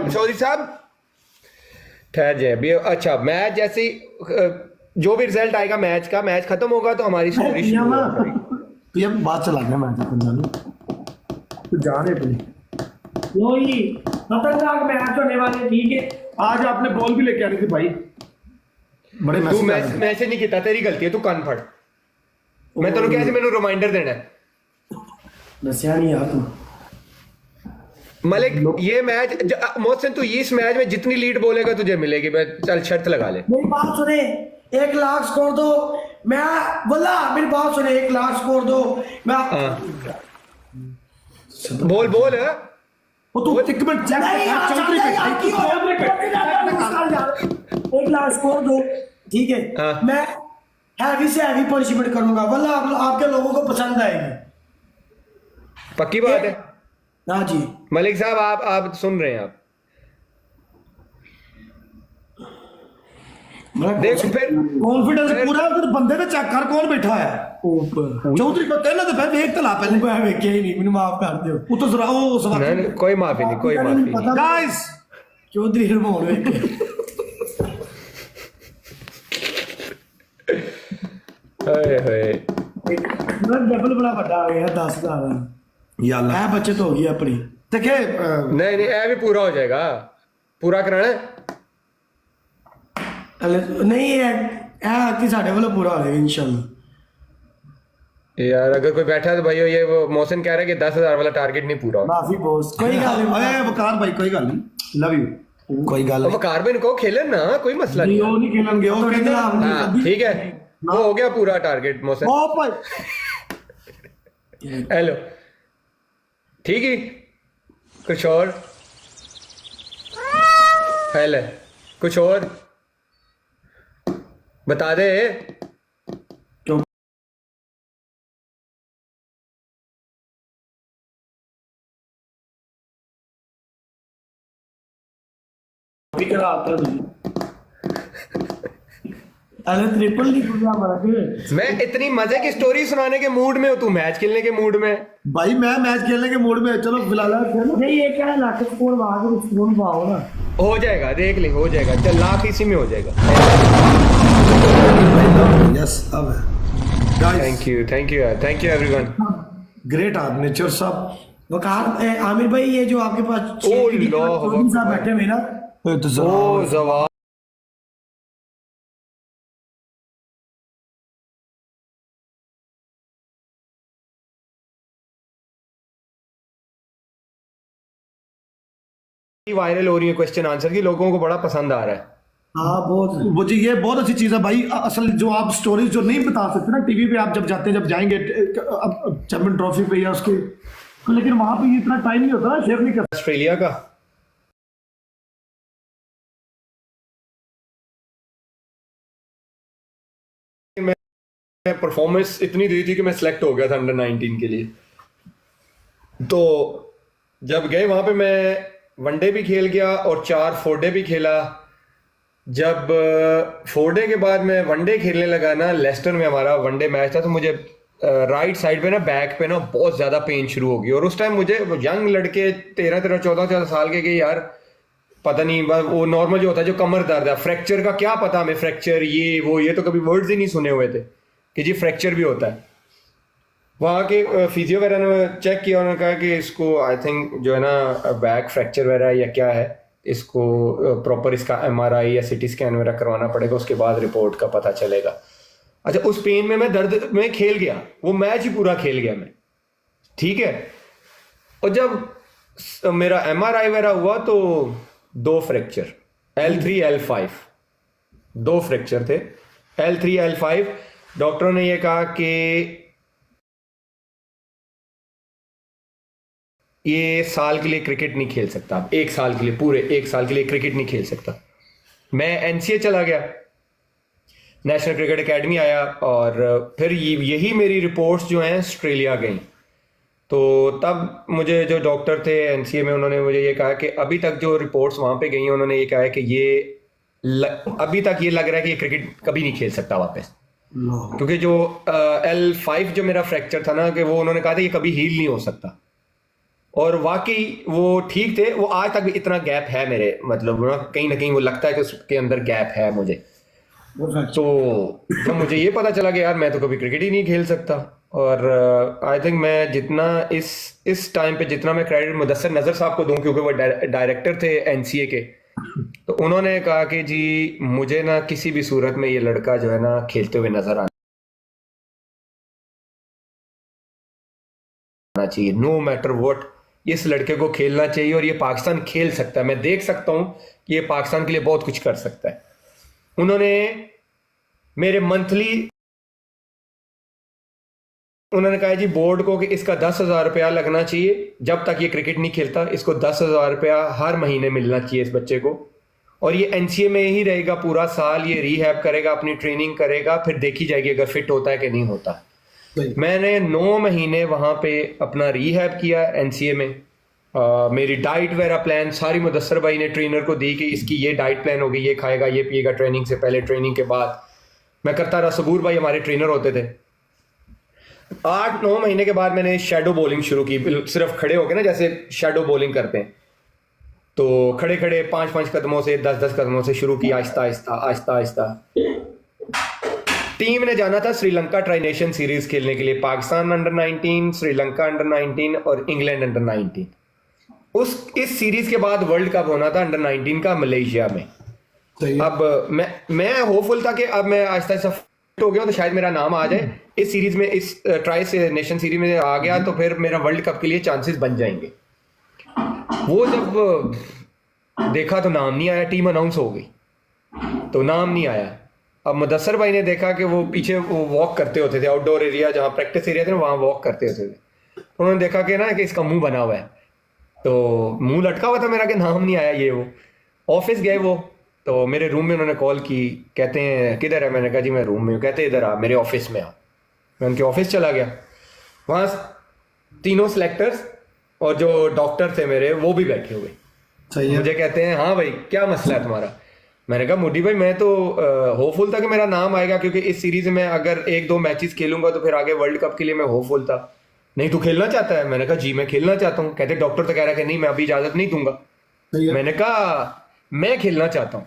चौधरी साहब ठहर जाए अभी। अच्छा मैच जैसे जो भी रिजल्ट आएगा मैच का, मैच खत्म होगा तो हमारी स्टोरी शुरू होगी। ये बात चला गया मैच तो जा रहे अपने लो ही खतरनाक मैच होने वाले। ठीक है, आज आपने बॉल भी लेके आनी थी भाई। बड़े तू मैसेज नहीं किया, तेरी गलती है, तू कान फड़। मैं तेन कैसे मैंने रिमाइंडर देना है दसिया नहीं यार तू। मलिक ये मैच मोहसिन तू इस मैच में जितनी लीड बोलेगा तुझे मिलेगी। मैं चल शर्त लगा ले। मेरी बात सुने, 1 लाख स्कोर दो। मैं बोला मेरी बात सुने, 1 लाख स्कोर दो। मैं बोल बोल वो तू एक मिनट चेक चौधरी पे 1 लाख स्कोर दो, ठीक है। हाँ। मैं हैवी से हैवी पनिशमेंट करूंगा, वल्ला आपके लोगों को पसंद आएगी। पक्की बात है। हाँ जी मलिक साहब आप सुन रहे हैं आप देखो फिर कॉन्फिडेंस पूरा उधर बंदे ने चेक कर कौन बैठा है चौधरी को कहना तो फिर देख तो ला पहले। मैं वेखे ही नहीं, मैंने माफ कर दियो। वो तो जरा वो सब नहीं, कोई माफी नहीं, कोई माफी नहीं। गाइस चौधरी रिमोट वेखे हाय हाय डबल बड़ा बड़ा आ गया 10,000 या अल्लाह है, बचत हो गई अपनी। देखे नहीं नहीं ऐ भी पूरा हो जाएगा, पूरा कराना है। नहीं है साढ़े वाला पूरा हो जाएगा इंशाल्लाह। यार अगर कोई बैठा है तो भाई ये वो मोहसिन कह रहा है कि 10,000 वाला टारगेट नहीं पूरा होगा। माफी बॉस, कोई गल नहीं। वकार भाई कोई गल नहीं, लव यू कोई गल अब वकार भाई को खेलन ना, कोई मसला नहीं है। नहीं खेलेंगे वो कहते हाँ, ठीक है वो हो गया पूरा टारगेट मोहसिन। ओ भाई हेलो ठीक है कुछ और हेलो कुछ और बता दे। अरे ट्रिपल नहीं पूरा मारा के। मैं इतनी मजे की स्टोरी सुनाने के मूड में हूँ, तू मैच खेलने के मूड में। भाई मैं मैच खेलने के मूड में। चलो फिलहाल नहीं ये क्या है, लाख स्कोर वहां के स्कोर पाओ ना, हो जाएगा देख ले, हो जाएगा। चल लाख इसी में हो जाएगा। यस अब थैंक यू यार, थैंक यू एवरीवन। ग्रेट आदमी नेचर साहब। वकार आमिर भाई ये जो आपके पास ओ लो साहब बैठे हुए ना, ओ जवाब वायरल हो रही है क्वेश्चन आंसर की, लोगों को बड़ा पसंद आ रहा है। हाँ बहुत वो जी ये बहुत अच्छी चीज है भाई। असल जो आप स्टोरीज जो नहीं बता सकते ना टीवी पे, आप जब जाते हैं जब जाएंगे चैंपियन ट्रॉफी पे या उसके तो, लेकिन वहां पे इतना टाइम नहीं होता शेयर नहीं करता। ऑस्ट्रेलिया का मैं परफॉर्मेंस इतनी दी थी कि मैं सिलेक्ट हो गया था अंडर 19 के लिए। तो जब गए वहां पे मैं वनडे भी खेल गया और 4 फोरडे भी खेला। जब फोरडे के बाद मैं वनडे खेलने लगा ना, लेस्टर में हमारा वनडे मैच था, तो मुझे राइट साइड पे ना बैक पे ना बहुत ज़्यादा पेन शुरू हो गई। और उस टाइम मुझे यंग लड़के 13-14 साल के यार पता नहीं वो नॉर्मल जो होता है जो कमर दर्द है, फ्रैक्चर का क्या पता हमें, फ्रैक्चर ये वो ये तो कभी वर्ड्स ही नहीं सुने हुए थे कि जी फ्रैक्चर भी होता है। वहाँ के फिजियो वगैरह ने चेक किया, उन्होंने कहा कि इसको आई थिंक जो है ना बैक फ्रैक्चर वगैरह या क्या है, इसको प्रॉपर इसका MRI या CT स्कैन वगैरह करवाना पड़ेगा, उसके बाद रिपोर्ट का पता चलेगा। अच्छा उस पेन में मैं दर्द में खेल गया, वो मैच ही पूरा खेल गया मैं, ठीक है। और जब मेरा MRI वगैरह हुआ तो 2 फ्रैक्चर L3 L5 2 फ्रैक्चर थे L3 L5। डॉक्टरों ने ये कहा कि ये साल के लिए क्रिकेट नहीं खेल सकता, आप 1 साल के लिए, पूरे 1 साल के लिए क्रिकेट नहीं खेल सकता। मैं NCA चला गया, नेशनल क्रिकेट एकेडमी आया, और फिर यही मेरी रिपोर्ट्स जो हैं ऑस्ट्रेलिया गई। तो तब मुझे जो डॉक्टर थे NCA में, उन्होंने मुझे ये कहा कि अभी तक जो रिपोर्ट्स वहाँ पे गई, उन्होंने ये कहा है कि ये अभी तक ये लग रहा है कि ये क्रिकेट कभी नहीं खेल सकता वापस, क्योंकि जो L5 जो मेरा फ्रैक्चर था ना, कि वो उन्होंने कहा था ये कभी हील नहीं हो सकता। और वाकई वो ठीक थे। वो आज तक भी इतना गैप है मेरे, मतलब ना कहीं वो लगता है कि उसके अंदर गैप है मुझे। तो जब मुझे ये पता चला कि यार मैं तो कभी क्रिकेट ही नहीं खेल सकता, और आई थिंक मैं जितना इस टाइम पे जितना मैं क्रेडिट मुदस्सिर नज़र साहब को दूं, क्योंकि वो डायरेक्टर थे एनसीए के, तो उन्होंने कहा कि जी मुझे ना किसी भी सूरत में ये लड़का जो है ना खेलते हुए नजर आना चाहिए, नो मैटर व्हाट, इस लड़के को खेलना चाहिए और ये पाकिस्तान खेल सकता है, मैं देख सकता हूं कि ये पाकिस्तान के लिए बहुत कुछ कर सकता है। उन्होंने मेरे उन्होंने कहा जी बोर्ड को कि इसका 10,000 रुपया लगना चाहिए, जब तक ये क्रिकेट नहीं खेलता इसको 10,000 रुपया हर महीने मिलना चाहिए इस बच्चे को, और ये एनसीए में ही रहेगा पूरा साल, ये रीहैब करेगा, अपनी ट्रेनिंग करेगा, फिर देखी जाएगी अगर फिट होता है कि नहीं होता। मैंने 9 महीने वहां पे अपना रीहैब किया एनसीए में। मेरी डाइट वगैरह प्लान सारी मुदस्सर भाई ने ट्रेनर को दी कि इसकी ये डाइट प्लान होगी, ये खाएगा ये पिएगा, ट्रेनिंग से पहले ट्रेनिंग के बाद मैं करता रहा। सबूर भाई हमारे ट्रेनर होते थे। 8-9 महीने के बाद मैंने शेडो बॉलिंग शुरू की, सिर्फ खड़े होके ना, जैसे शेडो बॉलिंग करते हैं, तो खड़े खड़े 5-5 कदमों से 10-10 कदमों से शुरू की, आहिस्ता आहिस्ता आहिस्ता आहिस्ता। टीम ने जाना था श्रीलंका ट्राई नेशन सीरीज खेलने के लिए, पाकिस्तान अंडर 19, श्रीलंका अंडर 19 और इंग्लैंड अंडर 19। इस सीरीज के बाद वर्ल्ड कप होना था अंडर 19 का मलेशिया में। अब मैं होपफुल था कि अब मैं आहिस्ता आहिस्ता फिट हो गया तो शायद मेरा नाम आ जाए इस सीरीज में, इस ट्राई से नेशन सीरीज में आ गया तो फिर मेरा वर्ल्ड कप के लिए चांसेस बन जाएंगे। वो जब देखा तो नाम नहीं आया, टीम अनाउंस हो गई तो नाम नहीं आया। अब मुदस्सर भाई ने देखा कि वो पीछे वो वॉक करते होते थे, आउटडोर एरिया जहाँ प्रैक्टिस एरिया थे वहाँ वॉक करते होते थे, उन्होंने देखा कि ना कि इसका मुंह बना हुआ है, तो मुंह लटका हुआ था मेरा कि नाम नहीं आया ये वो। ऑफिस गए वो, तो मेरे रूम में उन्होंने कॉल की, कहते हैं किधर है, मैंने कहा जी मैं रूम में हूँ, कहते इधर आ मेरे ऑफिस में आ। मैं उनके ऑफिस चला गया, वहाँ तीनों सिलेक्टर्स और जो डॉक्टर थे मेरे वो भी बैठे हुए। मुझे कहते हैं हाँ भाई क्या मसला है तुम्हारा। मैंने कहा मोदी भाई मैं तो होपफुल था कि मेरा नाम आएगा, क्योंकि इस सीरीज में अगर 1-2 मैचेस खेलूंगा तो फिर आगे वर्ल्ड कप के लिए मैं होपफुल था। नहीं तू खेलना चाहता है? मैंने कहा जी मैं खेलना चाहता हूँ। कहते डॉक्टर तो कह रहा है कि नहीं मैं अभी इजाजत नहीं दूंगा। मैंने कहा मैं खेलना चाहता हूँ।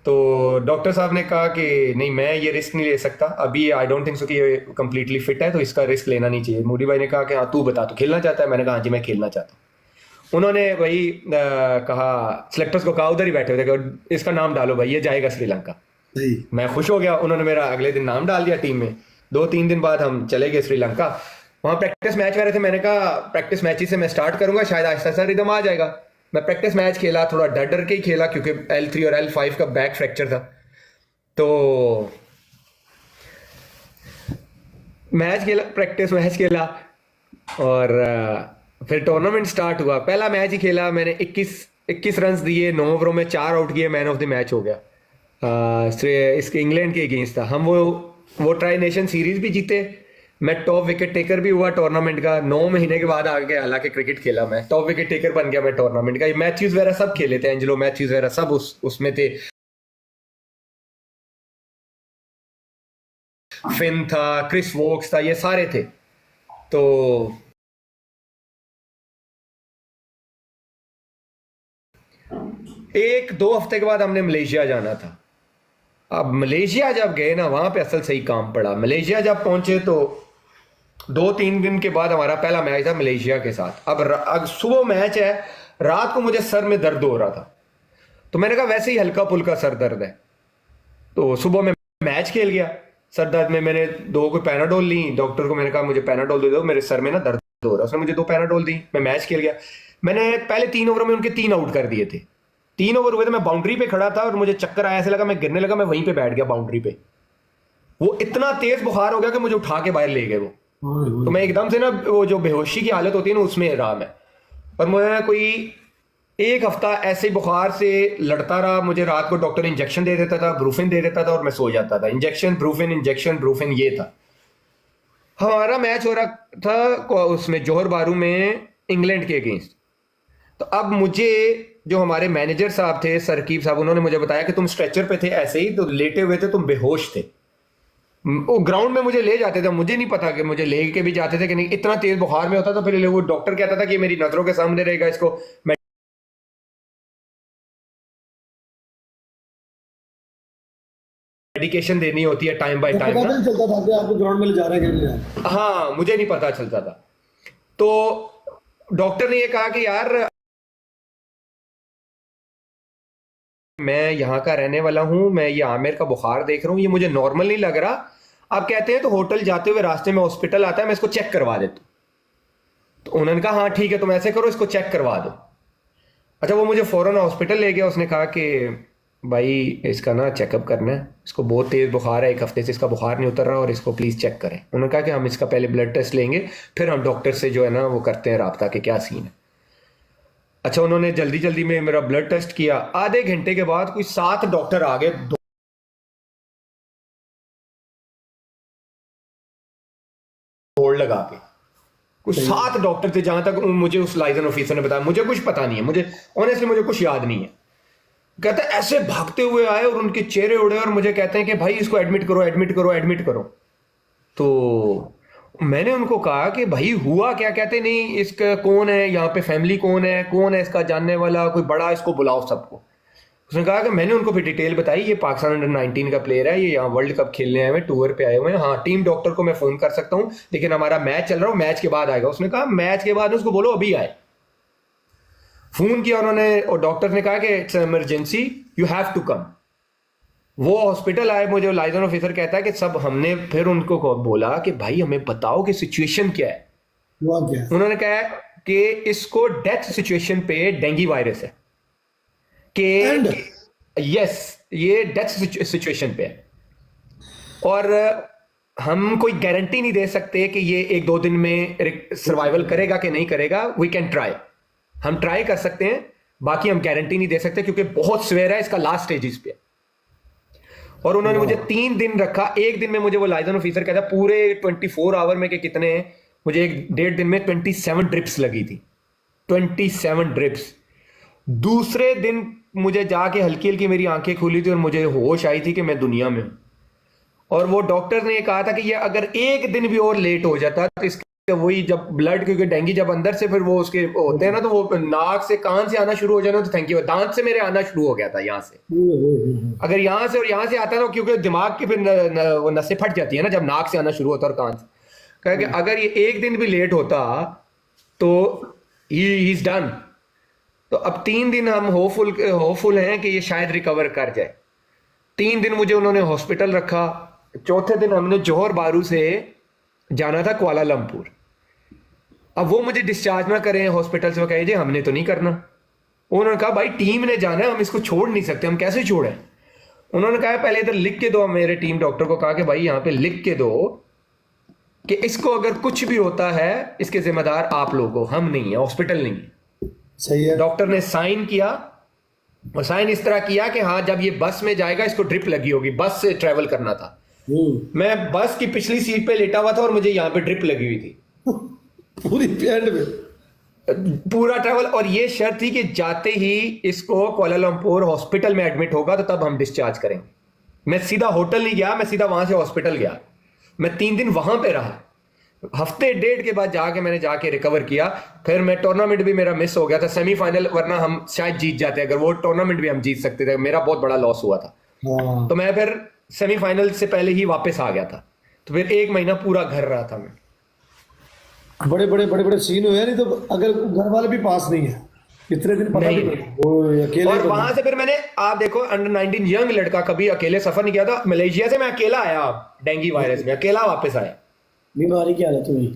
तो डॉक्टर साहब ने कहा कि नहीं मैं ये रिस्क नहीं ले सकता अभी, आई डोंट थिंक सो कि ये कंप्लीटली फिट है तो इसका रिस्क लेना नहीं चाहिए। मोदी भाई ने कहा कि हाँ तू बता तू खेलना चाहता है? मैंने कहा हाँ जी मैं खेलना चाहता हूँ। उन्होंने भाई कहा सिलेक्टर्स को कहा उधर ही बैठे हुए थे, इसका नाम डालो भाई ये जाएगा श्रीलंका। मैं खुश हो गया, उन्होंने मेरा अगले दिन नाम डाल दिया टीम में। 2-3 दिन बाद हम चले गए श्रीलंका, वहाँ प्रैक्टिस मैच कर रहे थे। मैंने कहा प्रैक्टिस मैच से मैं स्टार्ट करूंगा, शायद आहिस्ता आहिस्ता रिदम आ जाएगा। मैं प्रैक्टिस मैच खेला, थोड़ा डर डर के ही खेला क्योंकि L3 और L5 का बैक फ्रैक्चर था। तो मैच खेला, प्रैक्टिस मैच खेला और फिर टूर्नामेंट स्टार्ट हुआ। पहला मैच ही खेला मैंने, 21 रन दिए, 9 ओवरों में 4 आउट किए, मैन ऑफ द मैच हो गया। इसके इंग्लैंड के अगेंस्ट था। हम वो ट्राई नेशन सीरीज भी जीते, मैं टॉप विकेट टेकर भी हुआ टूर्नामेंट का। 9 महीने के बाद आगे हालांकि क्रिकेट खेला, मैं टॉप विकेट टेकर बन गया मैं टूर्नामेंट का। मैथ्यूज वगैरह सब खेले थे, एंजेलो मैथ्यूज वगैरह सब उसमें थे, फिन था, क्रिस वोक्स था, ये सारे थे। तो 1-2 हफ्ते के बाद हमने मलेशिया जाना था। अब मलेशिया जब गए ना वहां पे असल सही काम पड़ा। मलेशिया जब पहुंचे तो 2-3 दिन के बाद हमारा पहला मैच था मलेशिया के साथ। अब सुबह मैच है, रात को मुझे सर में दर्द हो रहा था, तो मैंने कहा वैसे ही हल्का फुल्का सर दर्द है। तो सुबह में मैच खेल गया, सर दर्द में मैंने 2 कोई पैनाडोल ली। डॉक्टर को मैंने कहा मुझे पैनाडोल दे दो, मेरे सर में ना दर्द हो रहा है। उसने मुझे 2 पैनाडोल दी, मैं मैच खेल गया। मैंने पहले 3 ओवर में उनके 3 आउट कर दिए थे। 3 ओवर हुए थे, मैं बाउंड्री पे खड़ा था और मुझे चक्कर आया, ऐसे लगा मैं गिरने लगा, मैं वहीं पे बैठ गया बाउंड्री पे। वो इतना तेज बुखार हो गया कि मुझे उठा के बाहर ले गए वो। तो मैं एकदम से ना वो जो बेहोशी की हालत होती है ना उसमें रहा मैं। और मैं कोई 1 हफ्ता ऐसे बुखार से लड़ता रहा। मुझे रात को डॉक्टर इंजेक्शन दे देता था, ब्रूफिन दे देता था और मैं सो जाता था। इंजेक्शन ब्रूफिन ये था। हमारा मैच हो रहा था उसमें जोहर बारू में इंग्लैंड के अगेंस्ट। तो अब मुझे जो हमारे मैनेजर साहब थे सरकीब साहब, उन्होंने मुझे बताया कि तुम स्ट्रेचर पे थे ऐसे ही, तो लेटे हुए थे, तुम बेहोश थे। वो ग्राउंड में मुझे ले जाते थे, मुझे नहीं पता कि मुझे ले के भी जाते थे कि नहीं, इतना तेज बुखार में होता था। फिर वो डॉक्टर कहता था कि मेरी नजरों के सामने रहेगा, इसको मेडिकेशन देनी होती है टाइम बाय टाइम पता ना। नहीं चलता था कि आपको ग्राउंड में ले जा रहे हैं कि नहीं जा रहे हैं। हाँ, मुझे नहीं पता चलता था। तो डॉक्टर ने ये कहा कि यार मैं यहाँ का रहने वाला हूँ, मैं ये आमिर का बुखार देख रहा हूँ, ये मुझे नॉर्मल नहीं लग रहा। आप कहते हैं तो होटल जाते हुए रास्ते में हॉस्पिटल आता है, मैं इसको चेक करवा देता हूँ। तो उन्होंने कहा हाँ ठीक है, तुम ऐसे करो, इसको चेक करवा दो। अच्छा, वो मुझे फौरन हॉस्पिटल ले गया। उसने कहा कि भाई इसका ना चेकअप करना है, इसको बहुत तेज बुखार है, 1 हफ्ते से इसका बुखार नहीं उतर रहा, और इसको प्लीज चेक करें। उन्होंने कहा कि हम इसका पहले ब्लड टेस्ट लेंगे, फिर हम डॉक्टर से जो है ना वो करते हैं राब्ता कि क्या सीन है। अच्छा, उन्होंने जल्दी जल्दी में मेरा ब्लड टेस्ट किया। आधे घंटे के बाद कोई 7 डॉक्टर आ गए, दौड़ लगा के। कुछ 7 डॉक्टर थे, जहां तक मुझे उस लाइजन ऑफिसर ने बताया। मुझे कुछ पता नहीं है, मुझे ऑनेस्टली मुझे कुछ याद नहीं है। कहते ऐसे भागते हुए आए और उनके चेहरे उड़े, और मुझे कहते हैं कि भाई इसको एडमिट करो, एडमिट करो, एडमिट करो। तो मैंने उनको कहा कि भाई हुआ क्या? कहते नहीं, इसका कौन है यहाँ पे, फैमिली कौन है इसका जानने वाला, कोई बड़ा, इसको बुलाओ सबको। उसने कहा कि मैंने उनको फिर डिटेल बताई, ये पाकिस्तान अंडर 19 का प्लेयर है, ये यहाँ वर्ल्ड कप खेलने आए हुए, टूर पे आए हुए हैं। हाँ, टीम डॉक्टर को मैं फोन कर सकता हूँ, लेकिन हमारा मैच चल रहा है, मैच के बाद आएगा। उसने कहा मैच के बाद उसको बोलो अभी आए। फोन किया उन्होंने, और डॉक्टर ने कहा कि it's emergency, you have to come. वो हॉस्पिटल आए, मुझे लाइजन ऑफिसर कहता है कि सब हमने फिर उनको बोला कि भाई हमें बताओ कि सिचुएशन क्या है। हुआ क्या? उन्होंने कहा कि इसको डेथ सिचुएशन पे डेंगू वायरस है, कि यस ये डेथ सिचुएशन पे है, और हम कोई गारंटी नहीं दे सकते कि ये 1-2 दिन में सर्वाइवल करेगा कि नहीं करेगा। वी कैन ट्राई, हम ट्राई कर सकते हैं, बाकी हम गारंटी नहीं दे सकते, क्योंकि बहुत स्वेर है, इसका लास्ट स्टेजेस पे। और उन्होंने मुझे 3 दिन रखा। 1 दिन में मुझे वो लाइजन ऑफिसर कहता पूरे 24 आवर में के कितने हैं, मुझे 1.5 दिन में 27 ड्रिप्स लगी थी, 27 ड्रिप्स। दूसरे दिन मुझे जाके हल्की हल्की मेरी आंखें खुली थी और मुझे होश आई थी कि मैं दुनिया में हूं। और वो डॉक्टर ने कहा था कि ये अगर 1 दिन भी और लेट हो जाता तो इसके वही, जब ब्लड, क्योंकि डेंगू जब अंदर से फिर वो उसके होते हैं ना, तो वो नाक से कान से आना शुरू हो जाना, तो थैंक यू, दांत से मेरे आना शुरू हो गया था यहाँ से। अगर यहाँ से और यहाँ से आता ना, क्योंकि दिमाग की फिर वो नसें फट जाती है ना जब नाक से आना शुरू होता है और कान से। कहा कि अगर ये 1 दिन भी लेट होता तो ही इज डन। तो अब 3 दिन हम होपफुल हैं कि ये शायद रिकवर कर जाए। 3 दिन मुझे उन्होंने हॉस्पिटल रखा। चौथे दिन हमने जोहर बारू से जाना था कुआलालंपुर। अब वो मुझे डिस्चार्ज ना करें हॉस्पिटल से, वो कहे जी हमने तो नहीं करना। उन्होंने कहा भाई टीम ने जाना है, हम इसको छोड़ नहीं सकते, हम कैसे छोड़ें। उन्होंने कहा पहले इधर लिख के दो, मेरे टीम डॉक्टर को कहा कि भाई यहाँ पे लिख के दो कि इसको अगर कुछ भी होता है इसके जिम्मेदार आप लोग हो, हम नहीं है, हॉस्पिटल नहीं है। सही है। डॉक्टर ने साइन किया, और साइन इस तरह किया कि हाँ जब ये बस में जाएगा इसको ड्रिप लगी होगी, बस से ट्रेवल करना था। मैं बस की पिछली सीट पे लेटा हुआ था और मुझे यहाँ पे ड्रिप लगी हुई थी पूरी एंड में पूरा ट्रेवल। और ये शर्त थी कि जाते ही इसको कुआलालंपुर हॉस्पिटल में एडमिट होगा तो तब हम डिस्चार्ज करेंगे। मैं सीधा होटल नहीं गया, मैं सीधा वहां से हॉस्पिटल गया। मैं 3 दिन वहां पे रहा। हफ्ते 1.5 के बाद जाके मैंने जाके रिकवर किया। फिर मैं टूर्नामेंट भी मेरा मिस हो गया था, सेमीफाइनल, वरना हम शायद जीत जाते, अगर वो टूर्नामेंट भी हम जीत सकते थे। मेरा बहुत बड़ा लॉस हुआ था। तो मैं फिर सेमीफाइनल से पहले ही वापस आ गया था। तो फिर 1 महीना पूरा घर रहा था मैं। बड़े सीन हुए, नहीं तो अगर घर वाले भी पास नहीं है इतने दिन, पता नहीं। नहीं वो अकेले। और वहां से फिर मैंने, आप देखो, अंडर 19 यंग लड़का, कभी अकेले सफर नहीं किया था। मलेशिया से मैं अकेला आया, डेंगू वायरस में अकेला वापस आया। बीमारी की हालत हुई।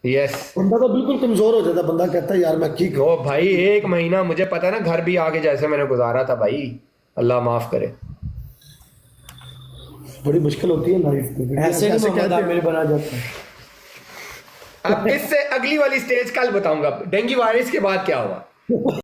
यस, बंदा तो बिल्कुल कमजोर हो जाता, बंदा कहता है यार मैं की ओ भाई 1 महीना मुझे पता है ना, घर भी आके जैसे मैंने गुजारा था भाई, अल्लाह माफ करे। बड़ी मुश्किल होती है लाइफ में। ऐसे नहीं मोहम्मद आमिर बना जाता है। अब इससे अगली वाली स्टेज कल बताऊंगा, डेंगू वायरस के बाद क्या हुआ।